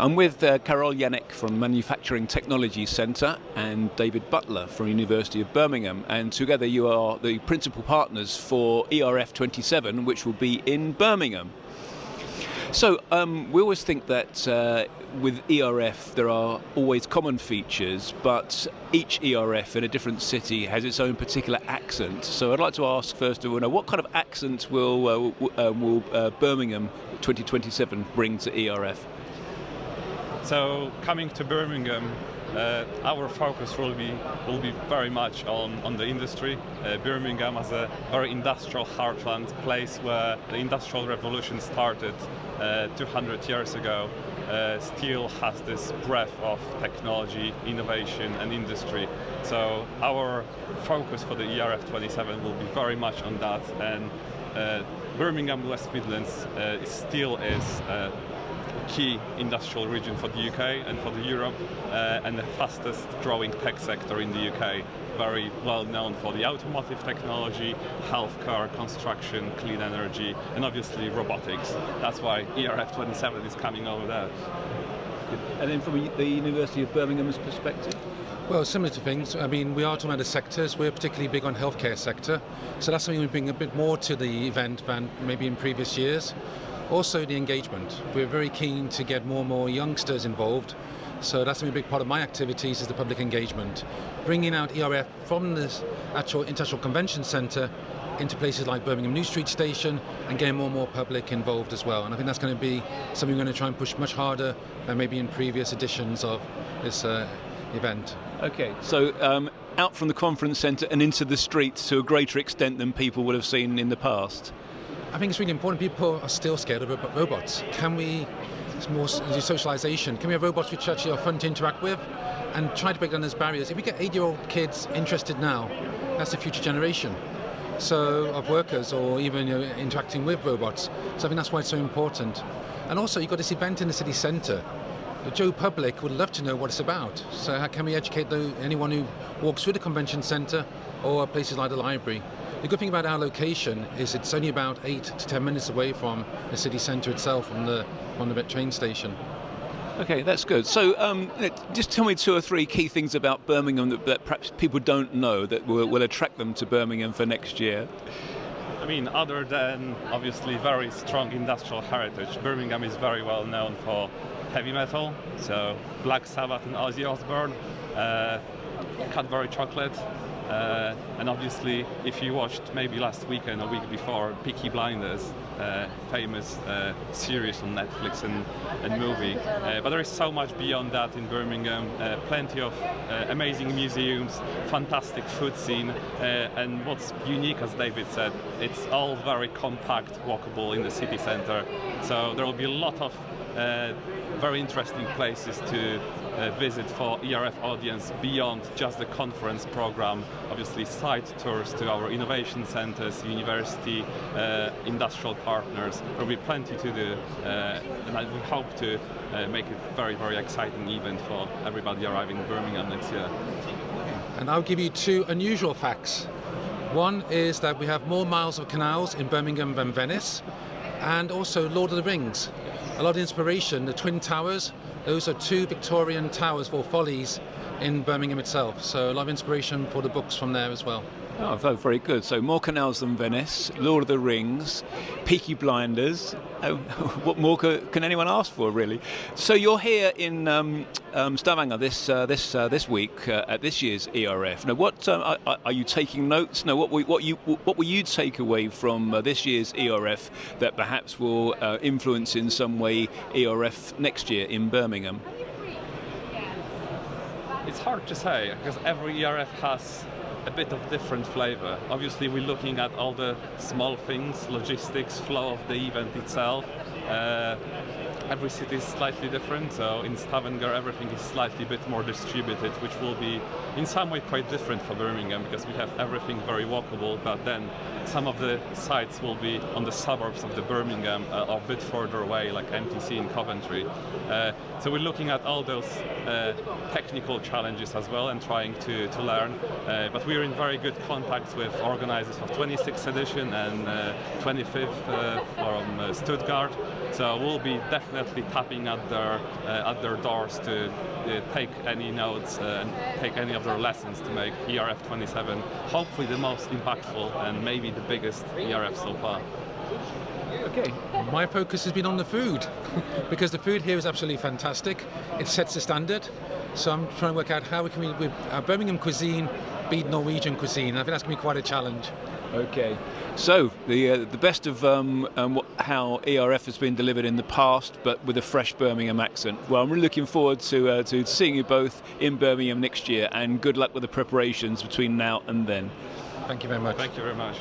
I'm with Karol Janik from Manufacturing Technology Centre and David Butler from University of Birmingham, and together you are the principal partners for ERF 27, which will be in Birmingham. So we always think that with ERF there are always common features, but each ERF in a different city has its own particular accent. So I'd like to ask first of all, what kind of accent will Birmingham 2027 bring to ERF? So coming to Birmingham, our focus will be very much on the industry. Birmingham as a very industrial heartland, place where the industrial revolution started 200 years ago, still has this breadth of technology, innovation and industry. So our focus for the ERF 27 will be very much on that, and Birmingham West Midlands still is key industrial region for the UK and for the Europe, and the fastest growing tech sector in the UK. Very well known for the automotive technology, healthcare, construction, clean energy, and obviously robotics. That's why ERF 27 is coming over there. And then from the University of Birmingham's perspective? Well, similar to things. I mean, we are talking about the sectors. We're particularly big on healthcare sector, so that's something we bring a bit more to the event than maybe in previous years. Also the engagement. We're very keen to get more and more youngsters involved, so that's a big part of my activities is the public engagement. Bringing out ERF from this actual International Convention Centre into places like Birmingham New Street Station and getting more and more public involved as well. And I think that's going to be something we're going to try and push much harder than maybe in previous editions of this event. Okay, so out from the conference centre and into the streets to a greater extent than people would have seen in the past. I think it's really important. People are still scared of robots. Can we, it's more socialisation, can we have robots which actually are fun to interact with and try to break down those barriers? If we get 8-year-old kids interested now, that's the future generation of workers or even interacting with robots. So I think that's why it's so important. And also you've got this event in the city centre. The Joe public would love to know what it's about. So how can we educate anyone who walks through the convention centre or places like the library? The good thing about our location is it's only about 8 to 10 minutes away from the city centre itself, from the train station. Okay, that's good. So just tell me 2 or 3 key things about Birmingham that perhaps people don't know that will attract them to Birmingham for next year. I mean, other than obviously very strong industrial heritage, Birmingham is very well known for heavy metal, so Black Sabbath and Ozzy Osbourne, Cadbury chocolate. And obviously, if you watched maybe last weekend or week before, Peaky Blinders, famous series on Netflix and movie. But there is so much beyond that in Birmingham. Plenty of amazing museums, fantastic food scene, and what's unique, as David said, it's all very compact, walkable in the city centre. So there will be a lot of very interesting places to visit for ERF audience beyond just the conference program. Obviously site tours to our innovation centres, university, industrial partners. There will be plenty to do, and we hope to make it a very, very exciting event for everybody arriving in Birmingham next year. And I'll give you 2 unusual facts. One is that we have more miles of canals in Birmingham than Venice, and also Lord of the Rings. A lot of inspiration, the Twin Towers, those are 2 Victorian towers for follies in Birmingham itself. So a lot of inspiration for the books from there as well. Oh, very good. So more canals than Venice, Lord of the Rings, Peaky Blinders. What more can anyone ask for, really? So you're here in Stavanger this week at this year's ERF. Now, what are you taking notes? Now, what will you take away from this year's ERF that perhaps will influence in some way ERF next year in Birmingham? It's hard to say because every ERF has a bit of different flavor. Obviously we're looking at all the small things, logistics, flow of the event itself. Every city is slightly different, so in Stavanger everything is slightly bit more distributed, which will be in some way quite different for Birmingham because we have everything very walkable, but then some of the sites will be on the suburbs of the Birmingham or a bit further away, like MTC in Coventry. So we're looking at all those technical challenges as well and trying to learn, but we're in very good contact with organisers of 26th edition and 25th from Stuttgart, so we'll be definitely definitely tapping at their doors to take any notes and take any of their lessons to make ERF 27 hopefully the most impactful and maybe the biggest ERF so far. Okay. My focus has been on the food because the food here is absolutely fantastic. It sets the standard. So I'm trying to work out how we can, with Birmingham cuisine, beat Norwegian cuisine. I think that's going to be quite a challenge. Okay. So the best of how ERF has been delivered in the past, but with a fresh Birmingham accent. Well, I'm really looking forward to seeing you both in Birmingham next year, and good luck with the preparations between now and then. Thank you very much. Thank you very much.